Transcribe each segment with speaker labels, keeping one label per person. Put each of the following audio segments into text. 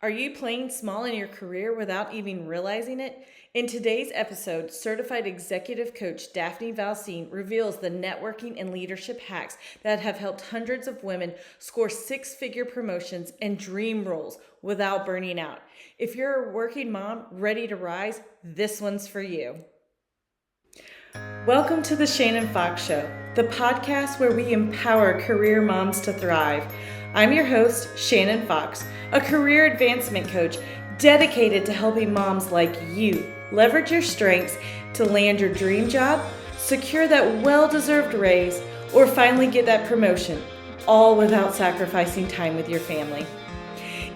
Speaker 1: Are you playing small in your career without even realizing it? In today's episode, certified executive coach Daphne Valcin reveals the networking and leadership hacks that have helped hundreds of women score six-figure promotions and dream roles without burning out. If you're a working mom ready to rise, this one's for you. Welcome to the Shannon Fox Show, the podcast where we empower career moms to thrive. I'm your host, Shannon Fox, a career advancement coach dedicated to helping moms like you leverage your strengths to land your dream job, secure that well-deserved raise, or finally get that promotion, all without sacrificing time with your family.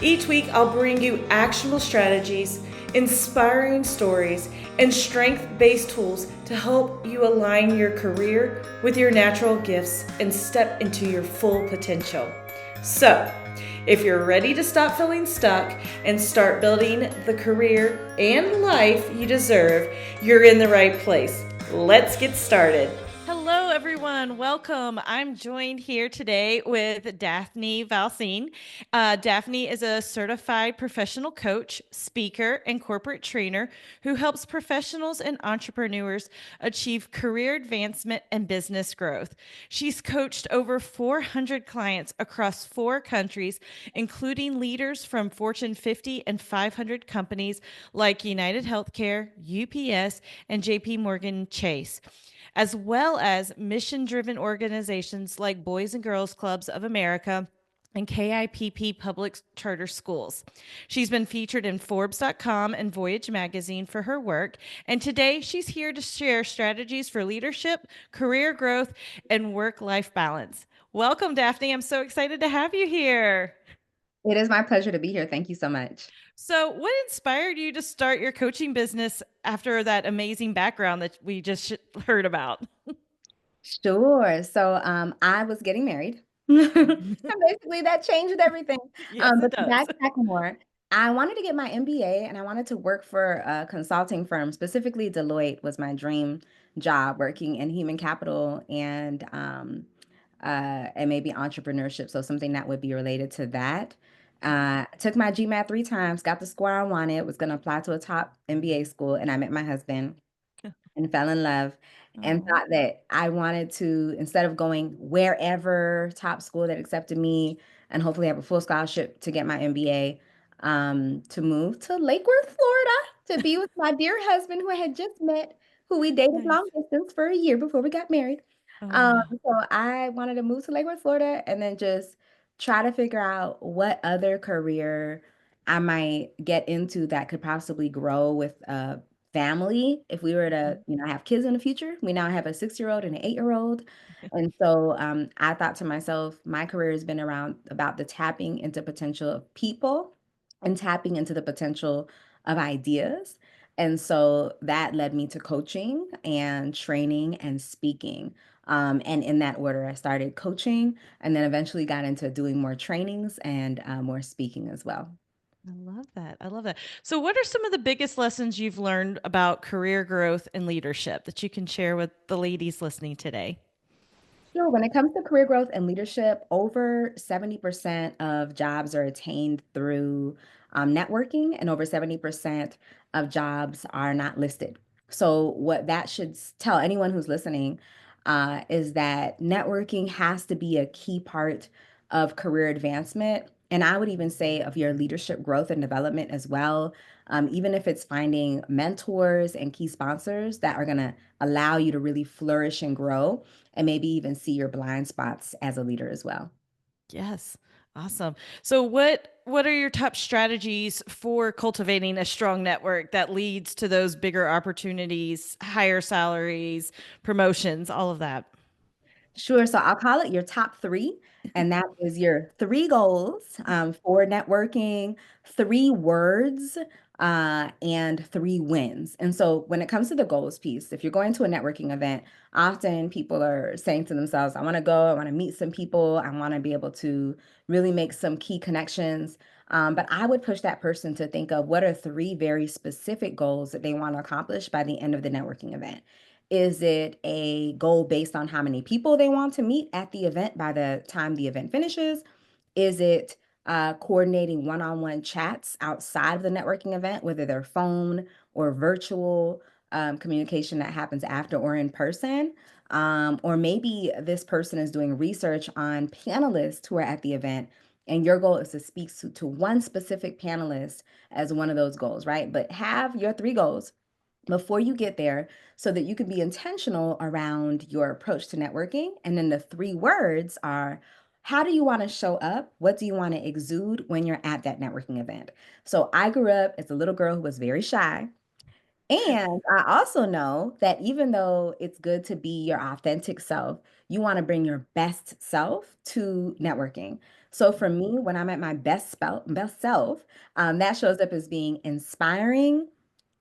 Speaker 1: Each week, I'll bring you actionable strategies, inspiring stories, and strength based tools to help you align your career with your natural gifts and step into your full potential. So, if you're ready to stop feeling stuck and start building the career and life you deserve, you're in the right place. Let's get started. Hello, everyone. Welcome. I'm joined here today with Daphne Valcin. Daphne is a certified professional coach, speaker, and corporate trainer who helps professionals and entrepreneurs achieve career advancement and business growth. She's coached over 400 clients across 4 countries, including leaders from Fortune 50 and 500 companies like United Healthcare, UPS, and JP Morgan Chase, as well as mission driven organizations like Boys and Girls Clubs of America and KIPP public charter schools. She's been featured in Forbes.com and Voyage magazine for her work, and today she's here to share strategies for leadership, career growth, and work life balance. Welcome, Daphne. I'm so excited to have you here.
Speaker 2: It is my pleasure to be here. Thank you so much.
Speaker 1: So, what inspired you to start your coaching business after that amazing background that we just heard about?
Speaker 2: Sure. I was getting married. And basically that changed everything.
Speaker 1: Yes, it
Speaker 2: But to
Speaker 1: does.
Speaker 2: backtrack more, I wanted to get my MBA and I wanted to work for a consulting firm. Specifically, Deloitte was my dream job, working in human capital and maybe entrepreneurship. So something that would be related to that. Took my GMAT 3 times, got the score I wanted, was going to apply to a top MBA school, and I met my husband and fell in love and
Speaker 1: Oh,
Speaker 2: thought that I wanted to, instead of going wherever top school that accepted me and hopefully have a full scholarship to get my MBA, to move to Lake Worth, Florida to be with my dear husband who I had just met, who we dated long
Speaker 1: nice.
Speaker 2: distance for a year before we got married.
Speaker 1: Oh,
Speaker 2: Um,
Speaker 1: wow.
Speaker 2: so I wanted to move to Lake Worth, Florida, and then just try to figure out what other career I might get into that could possibly grow with family if we were to,
Speaker 1: Mhm.
Speaker 2: have kids in the future. We now have a 6-year-old and an 8-year-old. And so I thought to myself, my career has been around about the tapping into potential of people and tapping into the potential of ideas. And so that led me to coaching and training and speaking. And in that order, I started coaching and then eventually got into doing more trainings and more speaking as well.
Speaker 1: I love that. I love that. So, what are some of the biggest lessons you've learned about career growth and leadership that you can share with the ladies listening today?
Speaker 2: Sure. When it comes to career growth and leadership, over 70% of jobs are attained through networking, and over 70% of jobs are not listed. So, what that should tell anyone who's listening is that networking has to be a key part of career advancement. And I would even say of your leadership growth and development as well, even if it's finding mentors and key sponsors that are going to allow you to really flourish and grow and maybe even see your blind spots as a leader as well.
Speaker 1: Yes. Awesome. So what are your top strategies for cultivating a strong network that leads to those bigger opportunities, higher salaries, promotions, all of that?
Speaker 2: Sure. So I'll call it your top three. And that is your three goals for networking, 3 words, and 3 wins. And so when it comes to the goals piece, if you're going to a networking event, often people are saying to themselves, I want to go, I want to meet some people, I want to be able to really make some key connections. But I would push that person to think of what are 3 very specific goals that they want to accomplish by the end of the networking event. Is it a goal based on how many people they want to meet at the event by the time the event finishes? Is it coordinating one-on-one chats outside of the networking event, whether they're phone or virtual communication that happens after or in person. Or maybe this person is doing research on panelists who are at the event, and your goal is to speak to one specific panelist as one of those goals, right? But have your three goals before you get there so that you can be intentional around your approach to networking. And then the three words are, how do you want to show up? What do you want to exude when you're at that networking event? So I grew up as a little girl who was very shy. And I also know that even though it's good to be your authentic self, you want to bring your best self to networking. So for me, when I'm at my best self, that shows up as being inspiring,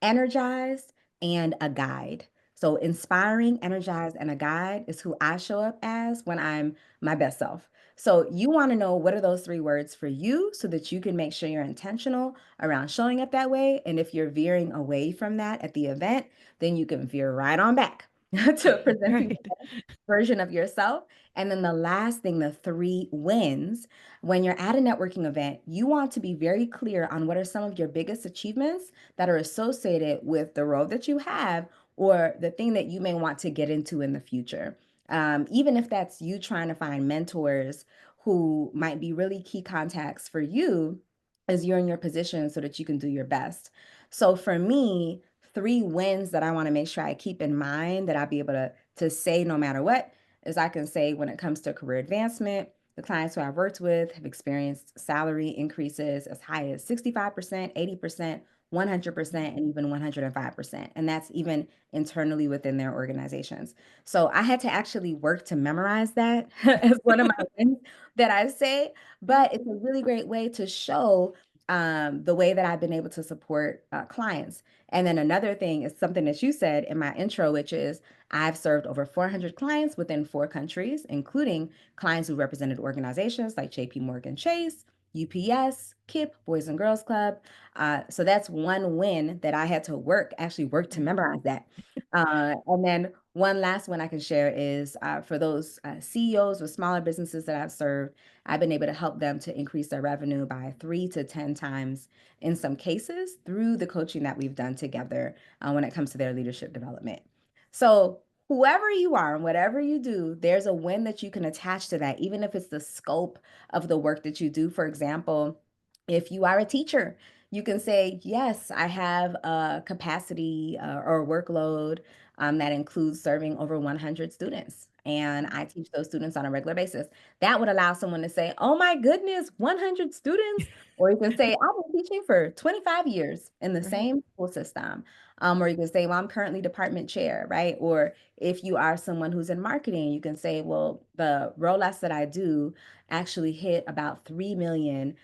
Speaker 2: energized, and a guide. So inspiring, energized, and a guide is who I show up as when I'm my best self. So you want to know what are those three words for you so that you can make sure you're intentional around showing up that way. And if you're veering away from that at the event, then you can veer right on back to presenting
Speaker 1: Right.
Speaker 2: the best version of yourself. And then the last thing, the three wins. When you're at a networking event, you want to be very clear on what are some of your biggest achievements that are associated with the role that you have or the thing that you may want to get into in the future. Even if that's you trying to find mentors who might be really key contacts for you as you're in your position so that you can do your best. So for me, three wins that I want to make sure I keep in mind that I'll be able to say no matter what is I can say when it comes to career advancement, the clients who I've worked with have experienced salary increases as high as 65%, 80%, 100%, and even 105%. And that's even internally within their organizations. So I had to actually work to memorize that as one of my wins that I say, but it's a really great way to show the way that I've been able to support clients. And then another thing is something that you said in my intro, which is I've served over 400 clients within 4 countries, including clients who represented organizations like JP Morgan Chase, UPS, KIP, Boys and Girls Club. So that's one win that I had to actually work to memorize that. And then one last one I can share is for those CEOs with smaller businesses that I've served, I've been able to help them to increase their revenue by 3 to 10 times in some cases through the coaching that we've done together when it comes to their leadership development. So, whoever you are and whatever you do, there's a win that you can attach to that, even if it's the scope of the work that you do. For example, if you are a teacher, you can say, yes, I have a capacity or workload that includes serving over 100 students. And I teach those students on a regular basis. That would allow someone to say, oh my goodness, 100 students. Or you can say, I've been teaching for 25 years in the
Speaker 1: Right.
Speaker 2: same school system. Or you can say, well, I'm currently department chair, right? Or if you are someone who's in marketing, you can say, well, the roll-outs that I do actually hit about 3 million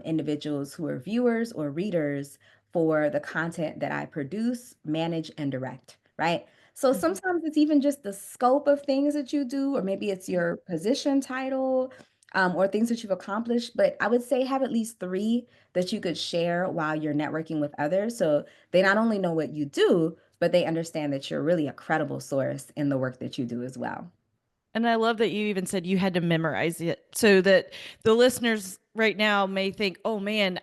Speaker 2: individuals who are viewers or readers for the content that I produce, manage, and direct, right? So
Speaker 1: Mhm.
Speaker 2: sometimes it's even just the scope of things that you do, or maybe it's your position title, or things that you've accomplished. But I would say have at least three that you could share while you're networking with others. So they not only know what you do, but they understand that you're really a credible source in the work that you do as well.
Speaker 1: And I love that you even said you had to memorize it so that the listeners right now may think, oh man,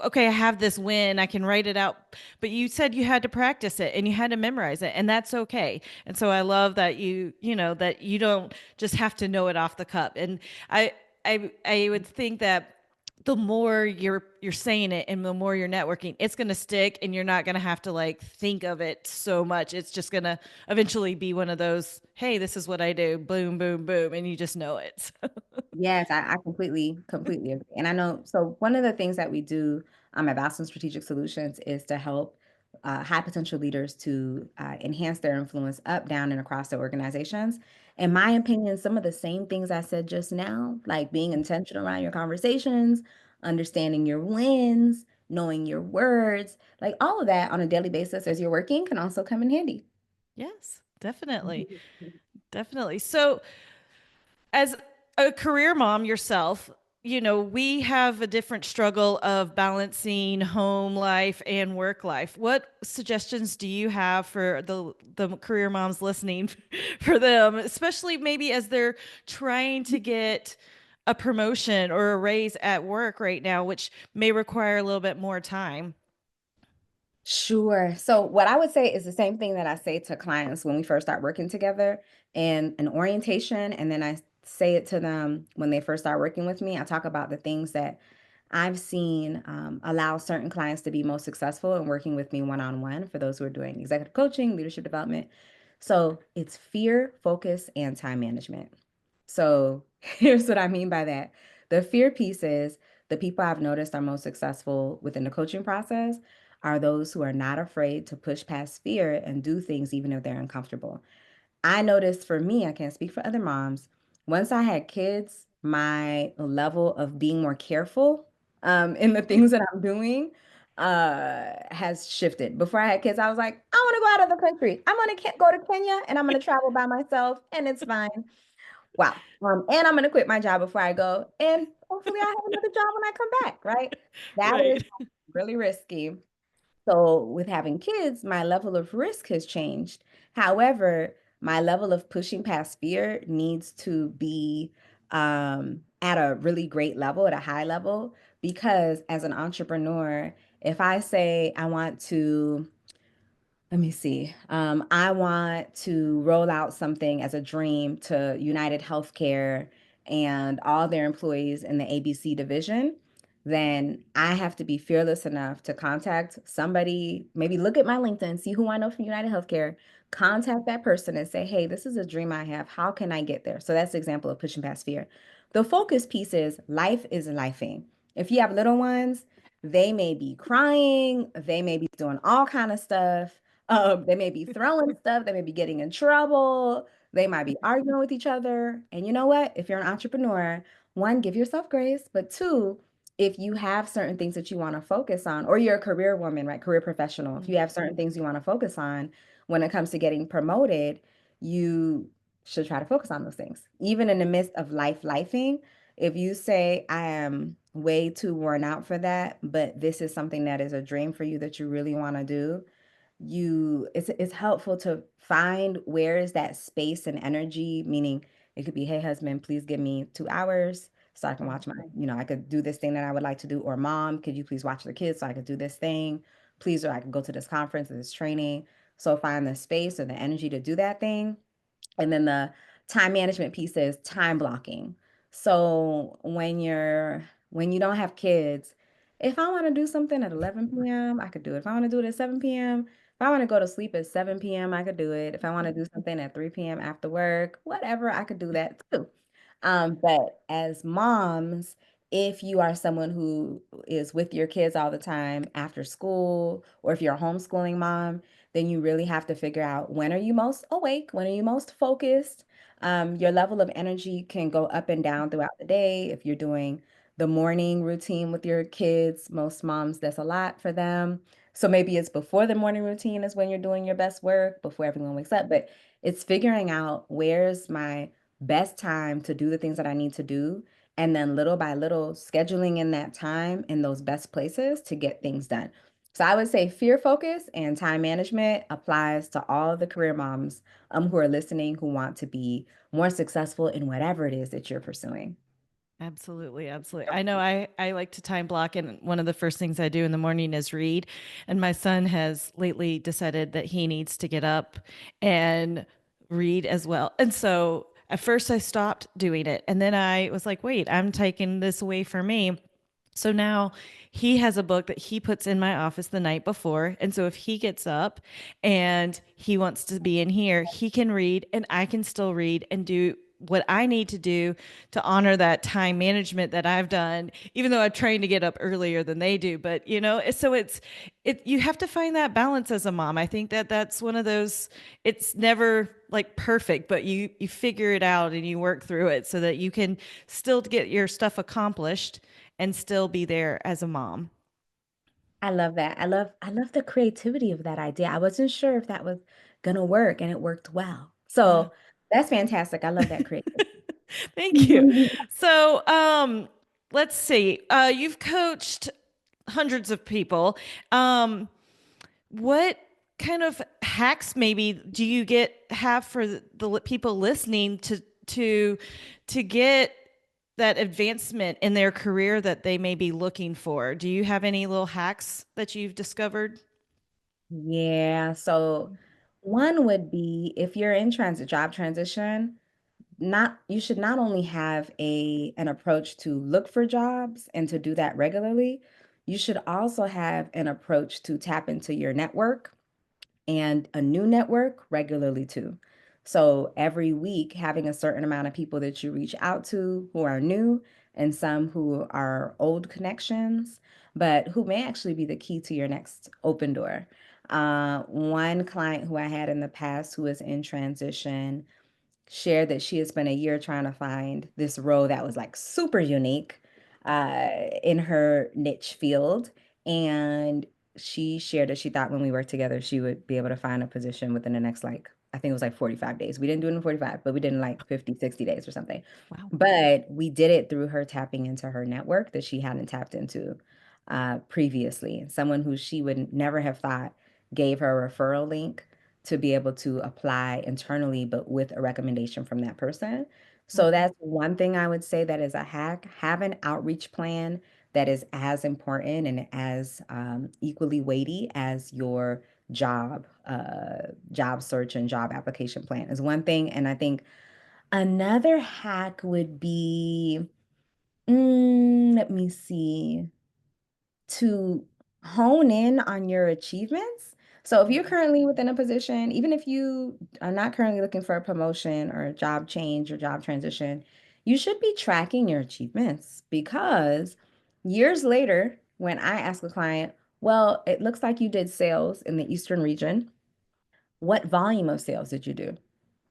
Speaker 1: okay, I have this win, I can write it out. But you said you had to practice it and you had to memorize it, and that's okay. And so I love that that you don't just have to know it off the cup. And I would think that the more you're saying it and the more you're networking, it's going to stick and you're not going to have to like think of it so much. It's just going to eventually be one of those, hey, this is what I do, boom boom boom, and you just know it.
Speaker 2: Yes, I completely agree. And I know, so one of the things that we do at Valcin Strategic Solutions is to help high potential leaders to enhance their influence up, down, and across their organizations. In my opinion, some of the same things I said just now, like being intentional around your conversations, understanding your wins, knowing your words, like all of that on a daily basis as you're working can also come in handy.
Speaker 1: Yes, definitely. Definitely. So as a career mom yourself, we have a different struggle of balancing home life and work life. What suggestions do you have for the career moms listening for them, especially maybe as they're trying to get a promotion or a raise at work right now, which may require a little bit more time.
Speaker 2: Sure. So what I would say is the same thing that I say to clients when we first start working together in an orientation, and then I say it to them when they first start working with me. I talk about the things that I've seen allow certain clients to be most successful in working with me one-on-one for those who are doing executive coaching, leadership development. So it's fear, focus, and time management. So here's what I mean by that. The fear piece is the people I've noticed are most successful within the coaching process are those who are not afraid to push past fear and do things even if they're uncomfortable. I noticed for me, I can't speak for other moms, once I had kids, my level of being more careful in the things that I'm doing has shifted. Before I had kids, I was like, I want to go out of the country. I'm going to go to Kenya and I'm going to travel by myself and it's fine. Wow. And I'm going to quit my job before I go. And hopefully I have another job when I come back, right? That is
Speaker 1: Right.
Speaker 2: really risky. So with having kids, my level of risk has changed. However, my level of pushing past fear needs to be at a really great level, at a high level, because as an entrepreneur, if I say I want to let me see. I want to roll out something as a dream to United Healthcare and all their employees in the ABC division. Then I have to be fearless enough to contact somebody, maybe look at my LinkedIn, see who I know from United Healthcare, contact that person and say, hey, this is a dream I have. How can I get there? So that's the example of pushing past fear. The focus piece is life is lifing. If you have little ones, they may be crying, they may be doing all kind of stuff. They may be throwing stuff, they may be getting in trouble, they might be arguing with each other. And you know what? If you're an entrepreneur, one, give yourself grace, but two, if you have certain things that you want to focus on, or you're a career woman, right? Career professional, if you have certain things you want to focus on when it comes to getting promoted, you should try to focus on those things. Even in the midst of lifing, if you say, I am way too worn out for that, but this is something that is a dream for you that you really want to do, it's helpful to find where is that space and energy, meaning it could be, hey husband, please give me 2 hours so I can watch my, I could do this thing that I would like to do, or mom, could you please watch the kids so I could do this thing, please, or I could go to this conference or this training. So find the space or the energy to do that thing. And then the time management piece is time blocking. So when you don't have kids, if I want to do something at 11 p.m., I could do it. If I want to do it at 7 p.m., if I want to go to sleep at 7 p.m., I could do it. If I want to do something at 3 p.m. after work, whatever, I could do that too. But as moms, if you are someone who is with your kids all the time after school, or if you're a homeschooling mom, then you really have to figure out when are you most awake, when are you most focused. Your level of energy can go up and down throughout the day. If you're doing the morning routine with your kids, most moms, that's a lot for them. So maybe it's before the morning routine is when you're doing your best work, before everyone wakes up. But it's figuring out where's my best time to do the things that I need to do. And then little by little, scheduling in that time in those best places to get things done. So I would say fear focus and time management applies to all the career moms who are listening who want to be more successful in whatever it is that you're pursuing.
Speaker 1: Absolutely, absolutely. I know I like to time block, and one of the first things I do in the morning is read. And my son has lately decided that he needs to get up and read as well. And so at first I stopped doing it, and then I was like, wait, I'm taking this away from me. So now he has a book that he puts in my office the night before. And so if he gets up and he wants to be in here, he can read and I can still read and do what I need to do to honor that time management that I've done, even though I'm trying to get up earlier than they do. But so you have to find that balance as a mom. I think that that's one of those, it's never like perfect, but you figure it out and you work through it so that you can still get your stuff accomplished and still be there as a mom.
Speaker 2: I love that. I love the creativity of that idea. I wasn't sure if that was gonna work and it worked well.
Speaker 1: Yeah.
Speaker 2: So that's fantastic. I love that creativity.
Speaker 1: Thank you. So, let's see. You've coached hundreds of people. Um, what kind of hacks maybe do you have for the people listening to get that advancement in their career that they may be looking for? Do you have any little hacks that you've discovered?
Speaker 2: Yeah, so one would be if you're in job transition, not you should not only have an approach to look for jobs and to do that regularly, you should also have an approach to tap into your network and a new network regularly too. So every week, having a certain amount of people that you reach out to who are new and some who are old connections, but who may actually be the key to your next open door. One client who I had in the past who was in transition shared that she had spent a year trying to find this role that was like super unique in her niche field. And she shared that she thought when we worked together, she would be able to find a position within the next, like, I think it was like 45 days. We didn't do it in 45, but we did in like 50, 60 days or something.
Speaker 1: Wow.
Speaker 2: But we did it through her tapping into her network that she hadn't tapped into previously. Someone who she would never have thought gave her a referral link to be able to apply internally, but with a recommendation from that person. So
Speaker 1: Mhm.
Speaker 2: that's one thing I would say that is a hack. Have an outreach plan that is as important and as equally weighty as your job search and job application plan is one thing. And I think another hack would be, let me see, to hone in on your achievements. So if you're
Speaker 1: Mhm.
Speaker 2: currently within a position, even if you are not currently looking for a promotion or a job change or job transition, you should be tracking your achievements because years later, when I ask a client, well, it looks like you did sales in the Eastern region. What volume of sales did you do?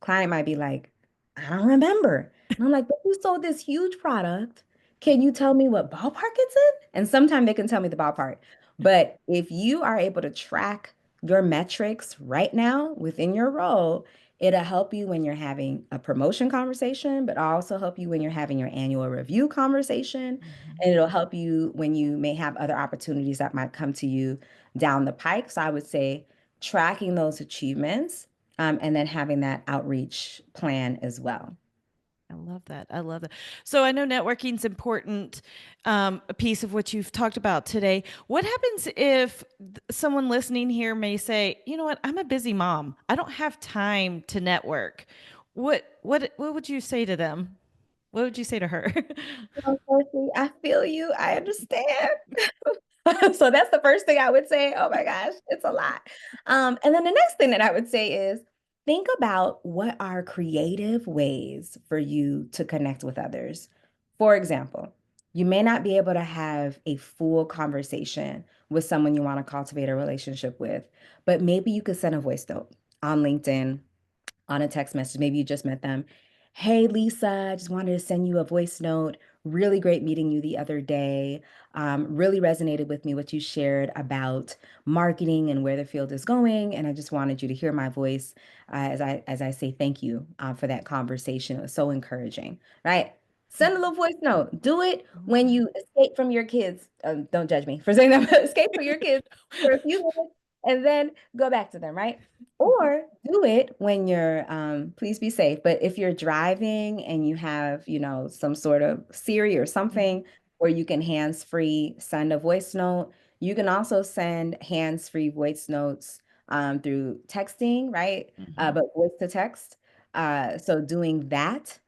Speaker 2: Client might be like, I don't remember. And I'm like, but you sold this huge product. Can you tell me what ballpark it's in? And sometimes they can tell me the ballpark. But if you are able to track your metrics right now within your role, it'll help you when you're having a promotion conversation, but also help you when you're having your annual review conversation.
Speaker 1: Mhm.
Speaker 2: And it'll help you when you may have other opportunities that might come to you down the pike. So I would say tracking those achievements and then having that outreach plan as well.
Speaker 1: I love that. I love that. So I know networking is important, a piece of what you've talked about today. What happens if someone listening here may say, you know what, I'm a busy mom. I don't have time to network. What would you say to them? What would you say to her?
Speaker 2: Well, Percy, I feel you. I understand. So that's the first thing I would say. Oh my gosh, it's a lot. And then the next thing that I would say is think about what are creative ways for you to connect with others. For example, you may not be able to have a full conversation with someone you want to cultivate a relationship with, but maybe you could send a voice note on LinkedIn on a text message. Maybe you just met them. Hey, Lisa, I just wanted to send you a voice note. Really great meeting you the other day. Really resonated with me what you shared about marketing and where the field is going. And I just wanted you to hear my voice as I say thank you for that conversation. It was so encouraging, right? Send a little voice note. Do it when you escape from your kids. Don't judge me for saying that, but escape from your kids for a few minutes and then go back to them, right? Or do it when you're, please be safe, but if you're driving and you have, some sort of Siri or something where you can hands-free send a voice note, you can also send hands-free voice notes through texting, right?
Speaker 1: Mhm.
Speaker 2: But voice to text. So doing that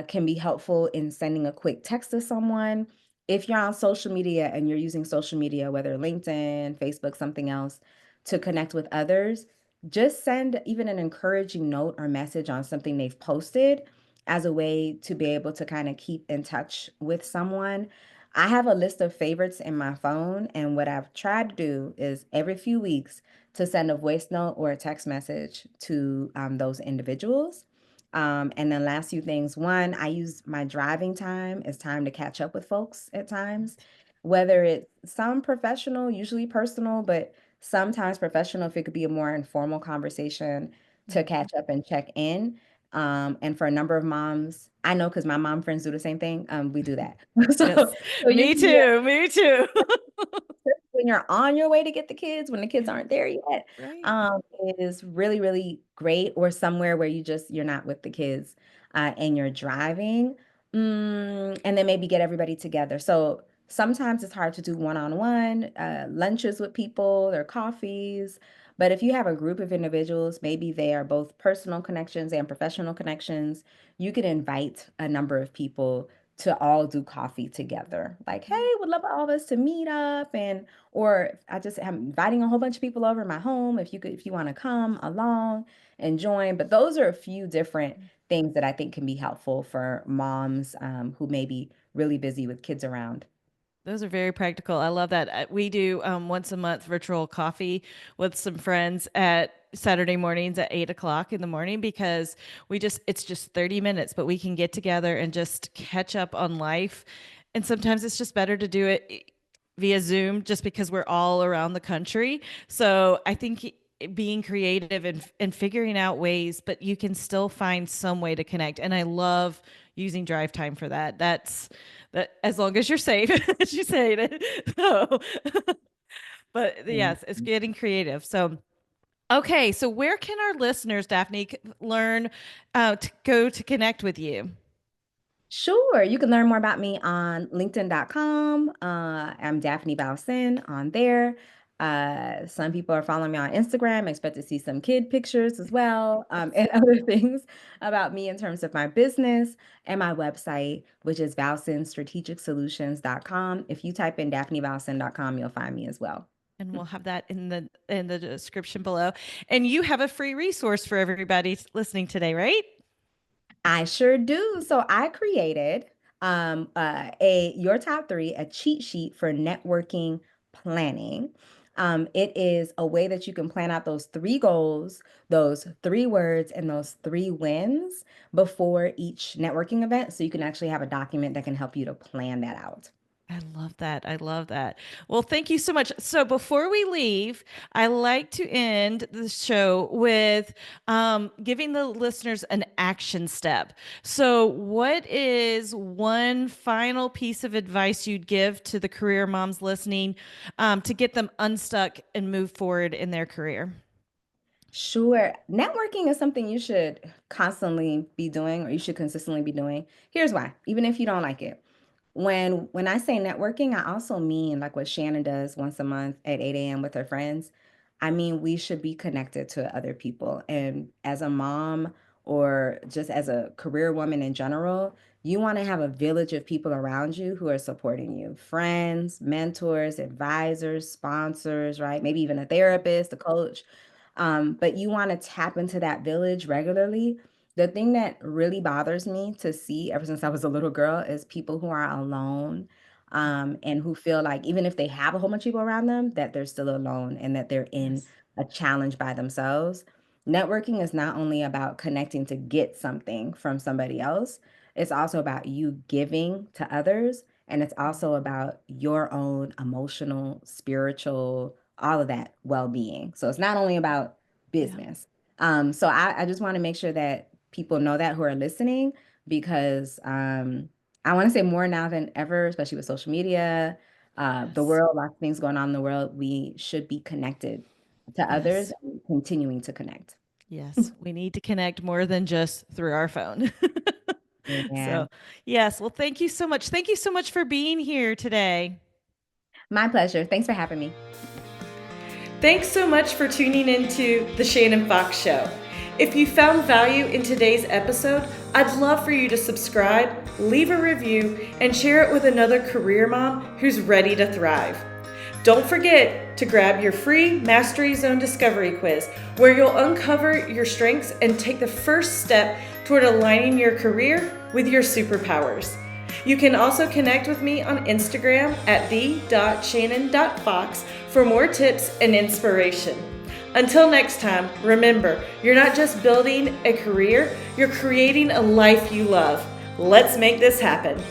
Speaker 2: can be helpful in sending a quick text to someone. If you're on social media and you're using social media, whether LinkedIn, Facebook, something else, to connect with others, just send even an encouraging note or message on something they've posted as a way to be able to kind of keep in touch with someone. I have a list of favorites in my phone, and what I've tried to do is every few weeks to send a voice note or a text message to those individuals. And then last few things. One, I use my driving time as time to catch up with folks at times, whether it's some professional, usually personal, but sometimes professional if it could be a more informal conversation to
Speaker 1: Mhm.
Speaker 2: catch up and check in. And for a number of moms, I know because my mom friends do the same thing. We do that. So,
Speaker 1: Yes.
Speaker 2: so
Speaker 1: Me
Speaker 2: usually
Speaker 1: too. Me too.
Speaker 2: when you're on your way to get the kids, when the kids
Speaker 1: Yeah.
Speaker 2: aren't there yet,
Speaker 1: Right.
Speaker 2: is really, really great. Or somewhere where you're not with the kids and you're driving. And then maybe get everybody together. So sometimes it's hard to do one-on-one lunches with people or coffees. But if you have a group of individuals, maybe they are both personal connections and professional connections, you could invite a number of people to all do coffee together. Like, hey, would love all of us to meet up, and or I just am inviting a whole bunch of people over my home if you want to come along and join. But those are a few different things that I think can be helpful for moms who may be really busy with kids around.
Speaker 1: Those are very practical. I love that. We do once a month virtual coffee with some friends at Saturday mornings at 8 o'clock in the morning because it's just 30 minutes, but we can get together and just catch up on life. And sometimes it's just better to do it via Zoom just because we're all around the country. So I think being creative and figuring out ways, but you can still find some way to connect. And I love using drive time for that. That as long as you're safe, as you say it. So, but
Speaker 2: Yeah.
Speaker 1: yes, it's getting creative. So, okay. So where can our listeners, Daphne, learn to go to connect with you?
Speaker 2: Sure. You can learn more about me on LinkedIn.com. I'm Daphne Valcin on there. Some people are following me on Instagram. I expect to see some kid pictures as well, and other things about me in terms of my business and my website, which is valcinstrategicsolutions.com. If you type in daphnevalcin.com, you'll find me as well.
Speaker 1: And we'll have that in the description below. And you have a free resource for everybody listening today, right?
Speaker 2: I sure do. So I created a your top three, a cheat sheet for networking planning. It is a way that you can plan out those three goals, those three words, and those three wins before each networking event. So you can actually have a document that can help you to plan that out.
Speaker 1: I love that. I love that. Well, thank you so much. So before we leave, I like to end the show with giving the listeners an action step. So, what is one final piece of advice you'd give to the career moms listening to get them unstuck and move forward in their career?
Speaker 2: Sure. Networking is something you should constantly be doing or you should consistently be doing. Here's why, even if you don't like it. When I say networking, I also mean like what Shannon does once a month at 8 a.m. with her friends. I mean, we should be connected to other people. And as a mom or just as a career woman in general, you want to have a village of people around you who are supporting you, friends, mentors, advisors, sponsors, right? Maybe even a therapist, a coach. But you want to tap into that village regularly. The thing that really bothers me to see ever since I was a little girl is people who are alone, and who feel like even if they have a whole bunch of people around them, that they're still alone and that they're in
Speaker 1: Yes.
Speaker 2: a challenge by themselves. Networking is not only about connecting to get something from somebody else, it's also about you giving to others. And it's also about your own emotional, spiritual, all of that well-being. So it's not only about
Speaker 1: Yeah.
Speaker 2: business. So I just want to make sure that people know that who are listening, because I want to say more now than ever, especially with social media, the
Speaker 1: Yes.
Speaker 2: world, lots of things going on in the world. We should be connected to others
Speaker 1: Yes.
Speaker 2: and continuing to connect.
Speaker 1: Yes. We need to connect more than just through our phone.
Speaker 2: Yeah,
Speaker 1: So, yes. Well, thank you so much. Thank you so much for being here today.
Speaker 2: my pleasure. Thanks for having me.
Speaker 1: Thanks so much for tuning into The Shannon Fox Show. If you found value in today's episode, I'd love for you to subscribe, leave a review, and share it with another career mom who's ready to thrive. Don't forget to grab your free Mastery Zone Discovery Quiz, where you'll uncover your strengths and take the first step toward aligning your career with your superpowers. You can also connect with me on Instagram at the.shannon.fox for more tips and inspiration. Until next time, remember, you're not just building a career, you're creating a life you love. Let's make this happen.